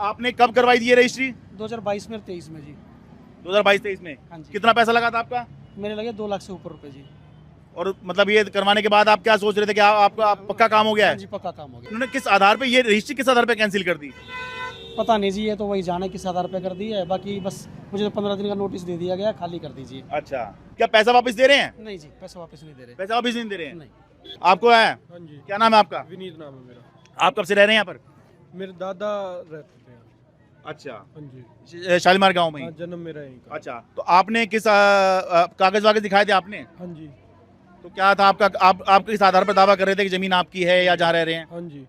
आपने कब करवाई थी ये रजिस्ट्री? 2022 में 23 में जी। 2022-23 में? हाँ जी। कितना पैसा लगा था आपका? मेरे लगे 2 लाख से ऊपर रुपए जी। और मतलब ये करवाने के बाद आप क्या सोच रहे थे कि आपका पक्का काम हो गया हाँ है? जी, पक्का काम हो गया। उन्होंने किस आधार पे ये रजिस्ट्री किस आधार पे कैंसिल कर दी? पता नहीं जी, ये तो वही जाने किस आधार पे कर दी है। बाकी बस मुझे तो 15 दिन का नोटिस दे दिया गया, खाली कर दीजिए। अच्छा, क्या पैसा वापस दे रहे हैं? नहीं जी, पैसा वापस नहीं दे रहे। पैसा वापस नहीं दे रहे हैं? नहीं। आपको है? हाँ जी, क्या नाम है आपका? विनीत नाम है मेरा। आप कब से रह रहे हैं यहाँ पर? मेरे दादा रहते थे यहाँ। अच्छा, हाँ जी, शालीमार गांव में ही? हाँ, जन्म मेरा यहीं का। अच्छा, तो आपने किस कागज वागज दिखाए थे आपने? हाँ जी, तो क्या था आपका? आप किस आधार पर दावा कर रहे थे कि जमीन आपकी है या जहाँ रह रहे हैं? हाँ जी,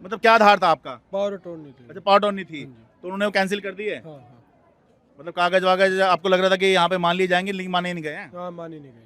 मतलब क्या आधार था आपका? पावर अटॉर्नी थे। अच्छा, पावर ऑन नहीं थी, हाँ जी। तो उन्होंने वो कैंसिल कर दी है? हाँ हाँ मतलब कागज वागज आपको लग रहा था कि यहाँ पे मान लिए जाएंगे, लेकिन माने नहीं गए हैं? हाँ, मानी नहीं गई।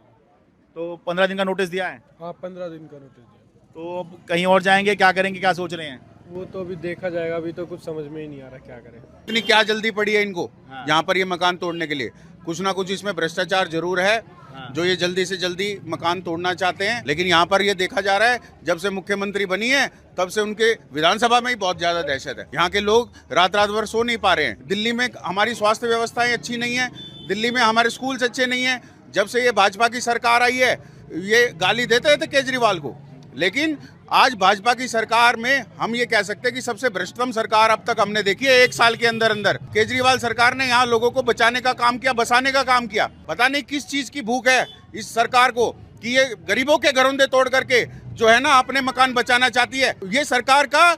तो 15 दिन का नोटिस दिया है, हाँ, 15 दिन का नोटिस दिया। तो अब कहीं और जाएंगे, क्या करेंगे, क्या सोच रहे हैं? वो तो अभी देखा जाएगा, अभी तो कुछ समझ में ही नहीं आ रहा क्या करें। इतनी क्या जल्दी पड़ी है इनको हाँ। यहाँ पर ये मकान तोड़ने के लिए? कुछ ना कुछ इसमें भ्रष्टाचार जरूर है, हाँ। जो ये जल्दी से जल्दी मकान तोड़ना चाहते हैं। लेकिन यहाँ पर ये देखा जा रहा है, जब से मुख्यमंत्री बनी है तब से उनके विधानसभा में ही बहुत ज्यादा दहशत है। यहाँ के लोग रात रात भर सो नहीं पा रहे हैं। दिल्ली में हमारी स्वास्थ्य व्यवस्थाएं अच्छी नहीं है, दिल्ली में हमारे स्कूल्स अच्छे नहीं है। जब से ये भाजपा की सरकार आई है, ये गाली देते थे केजरीवाल को, लेकिन आज भाजपा की सरकार में हम ये कह सकते हैं कि सबसे भ्रष्टतम सरकार अब तक हमने देखी है 1 साल के अंदर अंदर। केजरीवाल सरकार ने यहाँ लोगों को बचाने का काम किया, बसाने का काम किया। पता नहीं किस चीज की भूख है इस सरकार को कि ये गरीबों के घरौंदे तोड़ करके जो है ना अपने मकान बचाना चाहती है। ये सरकार का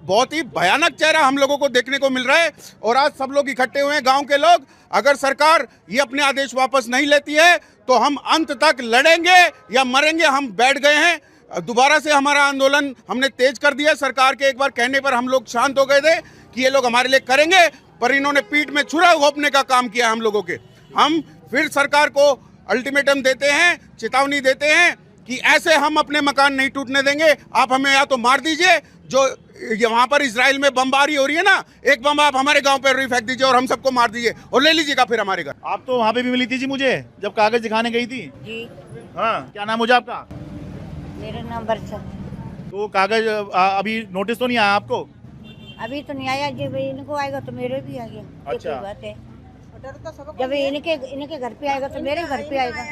बहुत ही भयानक चेहरा हम लोगों को देखने को मिल रहा है। और आज सब लोग इकट्ठे हुए हैं, गांव के लोग। अगर सरकार ये अपने आदेश वापस नहीं लेती है तो हम अंत तक लड़ेंगे या मरेंगे। हम बैठ गए हैं, दोबारा से हमारा आंदोलन हमने तेज कर दिया। सरकार के एक बार कहने पर हम लोग शांत हो गए थे कि ये लोग हमारे लिए करेंगे, पर इन्होंने पीठ में छुरा घोंपने का काम किया हम लोगों के। हम फिर सरकार को अल्टीमेटम देते हैं, चेतावनी देते हैं कि ऐसे हम अपने मकान नहीं टूटने देंगे। आप हमें या तो मार दीजिए, जो वहां पर इजराइल में बमबारी हो रही है ना, एक बम आप हमारे गांव पे फेंक दीजिए और हम सबको मार दीजिए और ले लीजिएगा फिर हमारे घर। आप तो वहाँ पे भी मिली थी जी मुझे, जब कागज दिखाने गई थी। जी, हाँ, क्या नाम मुझे आपका? मेरा नाम वर्षा। तो कागज अभी नोटिस तो नहीं आया आपको? अभी तो नहीं आया, जब इनको आएगा तो मेरे भी आ गया। ये अच्छा। कोई बात है, जब इनके घर पे आएगा तो मेरे घर पे आएगा,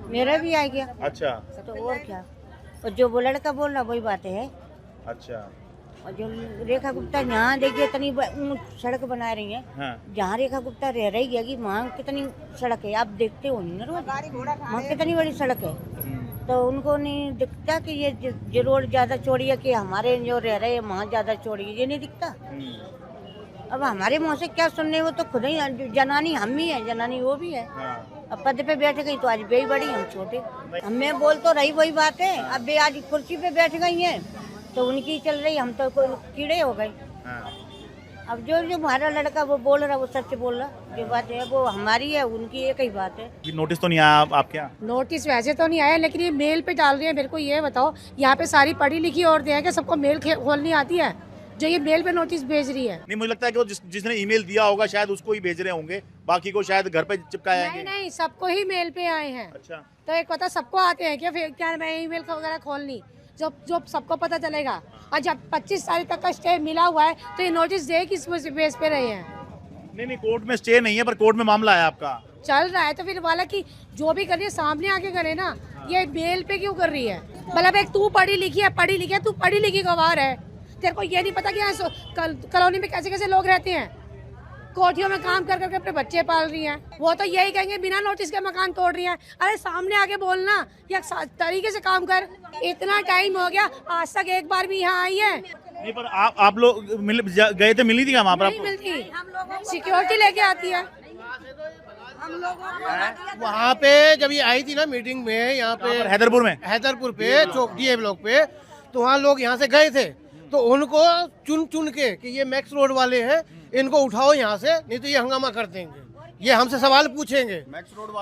मेरा भी आ गया। अच्छा तो और क्या, और जो वो लड़का बोल रहा वही बातें है। अच्छा। और जो रेखा गुप्ता यहाँ देखिए इतनी सड़क बना रही है, हाँ। जहाँ रेखा गुप्ता रह रही है वहाँ कितनी सड़क है, आप देखते हो नहीं ना रोज, वहाँ कितनी बड़ी सड़क है। तो उनको नहीं दिखता कि ये रोड ज्यादा चौड़ी है, कि हमारे जो रह रहे हैं वहाँ ज्यादा चौड़ी है, ये नहीं दिखता। अब हमारे मुँह से क्या सुनने, वो तो खुद ही जनानी हम ही है, जनानी वो भी है। अब पद पे बैठ गई तो आज बे बड़ी, हम छोटे। हमें बोल तो रही वही बात है, अब बे आज कुर्सी पे बैठ गई हैं तो उनकी चल रही, हम तो कीड़े हो गए। अब जो हमारा लड़का वो बोल रहा वो सच बोल रहा, जो बात है वो हमारी है, उनकी एक ही बात है। नोटिस तो नहीं आया आपके यहाँ? नोटिस वैसे तो नहीं आया, लेकिन ये मेल पे डाल रही है। मेरे को ये बताओ, यहाँ पे सारी पढ़ी लिखी औरतें हैं कि सबको मेल खोलनी आती है जो ये मेल पे नोटिस भेज रही है? नहीं, मुझे लगता है कि वो जिसने ईमेल दिया होगा शायद उसको ही भेज रहे होंगे, बाकी को शायद घर पे चिपकाया है। नहीं, सबको ही मेल पे आए हैं। अच्छा, तो एक पता सबको आते हैं क्या मैं ईमेल वगैरह खोलनी, जो सबको पता चलेगा। और जब 25 तारीख तक का स्टे मिला हुआ है तो ये नोटिस दे किस बेस पे रहे हैं? नहीं, कोर्ट में स्टे नहीं है, पर कोर्ट में मामला है आपका चल रहा है। तो फिर वाला की जो भी कर रही है सामने आके करे ना, ये मेल पे क्यों कर रही है? मतलब एक तू पढ़ी लिखी है, तू पढ़ी लिखी गवार है, तेरे को ये नहीं पता कि यहाँ कॉलोनी में कैसे कैसे लोग रहते हैं, कोठियों में काम कर करके अपने बच्चे पाल रही हैं। वो तो यही कहेंगे बिना नोटिस के मकान तोड़ रही हैं। अरे सामने आके बोलना या तरीके से काम कर। इतना टाइम हो गया, आज तक एक बार भी यहाँ आई है नहीं। पर आप लोग गए थे, मिली थी वहाँ पर नहीं आपको? मिलती, सिक्योरिटी लेके आती है। वहाँ पे जब ये आई थी ना मीटिंग में, यहाँ पे हैदरपुर पे चौक डीए ब्लॉक पे, तो वहाँ लोग यहाँ से गए थे, तो उनको चुन के कि ये मैक्स रोड वाले हैं, इनको उठाओ यहाँ से, नहीं तो ये हंगामा कर देंगे, ये हमसे सवाल पूछेंगे।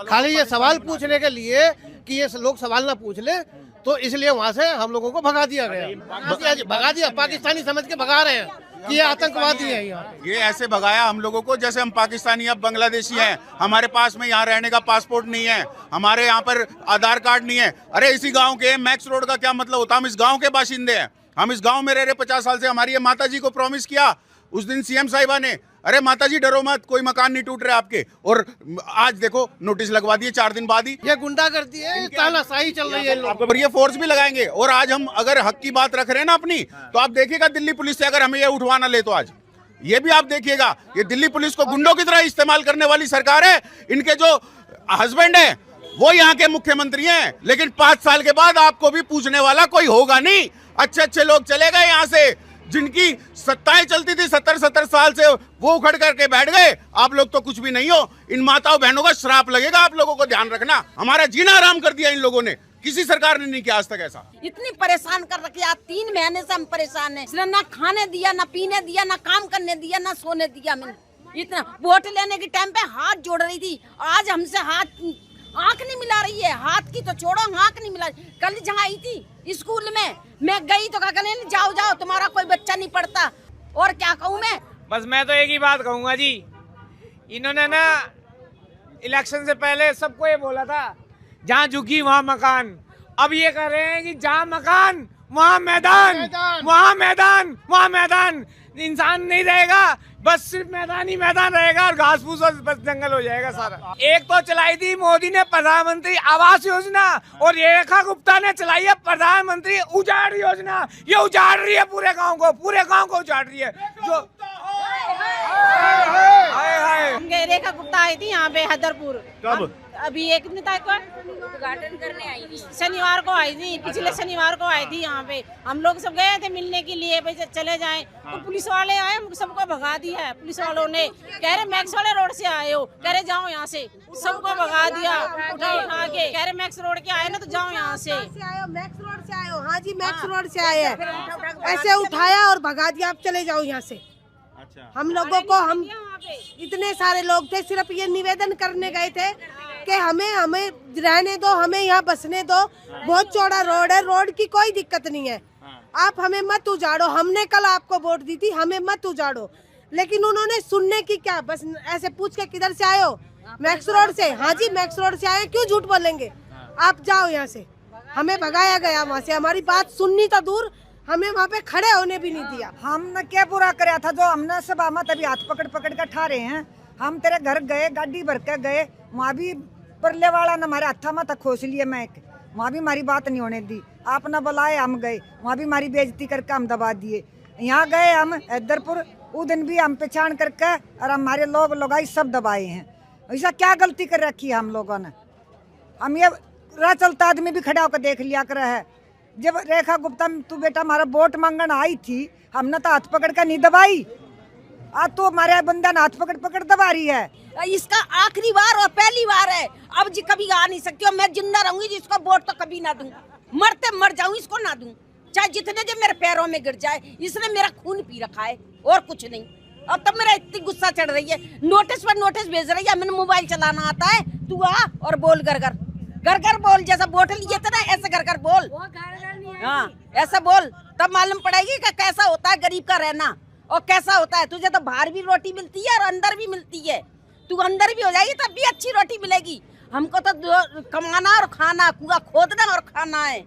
खाली ये सवाल पूछने के लिए कि ये लोग सवाल ना पूछ ले, तो इसलिए वहाँ से हम लोगों को भगा दिया गया। भगा दिया, पाकिस्तानी समझ के भगा रहे हैं कि ये आतंकवादी है। यहाँ ये ऐसे भगाया हम लोगों को जैसे हम पाकिस्तानी अब बांग्लादेशी हैं। हमारे पास में यहाँ रहने का पासपोर्ट नहीं है, हमारे यहाँ पर आधार कार्ड नहीं है। अरे इसी गांव के मैक्स रोड का क्या मतलब होता? हम इस गांव के बाशिंदे हैं, हम इस गांव में रह रहे 50 साल से। हमारी ये माता जी को प्रॉमिस किया उस दिन सीएम साहिबा ने, अरे माताजी डरो मत, कोई मकान नहीं टूट रहे आपके, और आज देखो नोटिस लगवा दिए 4 दिन बाद ही। ये गुंडागर्दी है, तानाशाही चल रही है इन लोगों पर ये फोर्स भी लगाएंगे। और आज हम अगर हक की बात रख रहे हैं ना अपनी, तो आप देखिएगा दिल्ली पुलिस से अगर हमें ये उठवाना ले तो आज ये भी आप देखिएगा, ये दिल्ली पुलिस को गुंडों की तरह इस्तेमाल करने वाली सरकार है। इनके जो हस्बैंड है वो यहाँ के मुख्यमंत्री हैं, लेकिन 5 साल के बाद आपको भी पूछने वाला कोई होगा नहीं। अच्छे अच्छे लोग चले गए यहाँ से, जिनकी सत्ताएं चलती थी 70-70 साल से, वो उखड़ करके बैठ गए। आप लोग तो कुछ भी नहीं हो। इन माताओं बहनों का श्राप लगेगा, आप लोगों को ध्यान रखना। हमारा जीना आराम कर दिया इन लोगों ने, किसी सरकार ने नहीं किया आज तक ऐसा। इतनी परेशान कर रखी, आज 3 महीने से हम परेशान हैं। इसने ना खाने दिया, ना पीने दिया, ना काम करने दिया, ना सोने दिया। मैंने इतना वोट लेने के टाइम पे हाथ जोड़ रही थी, आज हमसे आंख नहीं मिला रही है। हाथ की तो छोड़ो, आंख नहीं मिला। कल जहाँ आई थी स्कूल में, मैं गई तो कहा नहीं जाओ जाओ, तुम्हारा कोई बच्चा नहीं पढ़ता। और क्या कहूँ मैं, बस मैं तो एक ही बात कहूँगा जी, इन्होंने ना इलेक्शन से पहले सबको ये बोला था जहाँ झुकी वहाँ मकान। अब ये कह रहे हैं कि जहाँ मकान वहाँ मैदान, वहाँ मैदान, वहाँ मैदान। इंसान नहीं रहेगा, बस सिर्फ मैदान ही मैदान रहेगा और घास फूस और बस जंगल हो जाएगा सारा। एक तो चलाई थी मोदी ने प्रधानमंत्री आवास योजना, और रेखा गुप्ता ने चलाई है प्रधानमंत्री उजाड़ योजना। ये उजाड़ रही है पूरे गांव को, पूरे गांव को उजाड़ रही है। जो रेखा गुप्ता आई थी यहाँ पे हैदरपुर, कब? अभी एक तारीख को उद्घाटन करने आई थी, शनिवार को आई थी, पिछले शनिवार को आई थी यहाँ पे। हम लोग सब गए थे मिलने के लिए, भाई चले जाएं, तो पुलिस वाले आए, सबको भगा दिया है पुलिस वालों ने। कह रहे मैक्स वाले रोड से आए हो, कह रहे जाओ यहाँ से, सबको भगा दिया उठा के। कह रहे मैक्स रोड के आए ना, तो जाओ यहाँ से। मैक्स रोड से आए हो? हाँ जी, मैक्स रोड से आए हैं। ऐसे उठाया और भगा दिया, आप चले जाओ यहाँ से। अच्छा। हम लोगों को, हम इतने सारे लोग थे, सिर्फ ये निवेदन करने गए थे कि हमें रहने दो, हमें यहाँ बसने दो। बहुत चौड़ा रोड है, रोड की कोई दिक्कत नहीं है, आप हमें मत उजाड़ो। हमने कल आपको वोट दी थी, हमें मत उजाड़ो। लेकिन उन्होंने सुनने की क्या, बस ऐसे पूछ के किधर से आए हो? मैक्स रोड से। हाँ जी, मैक्स रोड से आए, क्यों झूठ बोलेंगे? आप जाओ यहाँ से। हमें भगाया गया वहाँ से, हमारी बात सुननी तो दूर, हमें वहाँ पे खड़े होने भी नहीं दिया। हमने क्या पूरा कराया था जो हमने सब आमा तभी हाथ पकड़ पकड़ कर ठा रहे हैं। हम तेरे घर गए, गाड़ी भर के गए, वहाँ भी परले वाला ने हमारे हथा में खोस लिए मैक, वहाँ भी हमारी बात नहीं होने दी। आपने बुलाए, हम गए, वहाँ भी हमारी बेइज्जती करके हम दबा दिए। यहाँ गए हम हैदरपुर, उस दिन भी हम पहचान करके और हमारे लोग लगाई सब दबाए हैं। ऐसा क्या गलती कर रखी है हम लोगों ने? हम ये राह चलता आदमी भी खड़ा होकर देख लिया कर है। जब रेखा गुप्ता तू बेटा हमारा वोट मांगने आई थी, हमने तो हाथ पकड़ कर नहीं दबाई, आज तो हमारे बंदा ने हाथ पकड़ पकड़ दबा रही है। इसका आखिरी बार और पहली बार है, अब जी कभी आ नहीं सकती। और मैं जिंदा रहूंगी जिसको वोट तो कभी ना दूं, मरते मर जाऊं इसको ना दूं, चाहे जितने जो मेरे पैरों में गिर जाए। इसने मेरा खून पी रखा है और कुछ नहीं। अब तब मेरा इतनी गुस्सा चढ़ रही है, नोटिस पर नोटिस भेज रही है। मैंने मोबाइल चलाना आता है, तू आ और बोल घर घर बोल, जैसा वोट लिए थे ना ऐसे घर बोल। हाँ ऐसा बोल, तब मालूम पड़ेगी कि कैसा होता है गरीब का रहना और कैसा होता है। तुझे तो बाहर भी रोटी मिलती है और अंदर भी मिलती है, तू अंदर भी हो जाएगी तब भी अच्छी रोटी मिलेगी। हमको तो कमाना और खाना, कुआं खोदना और खाना है।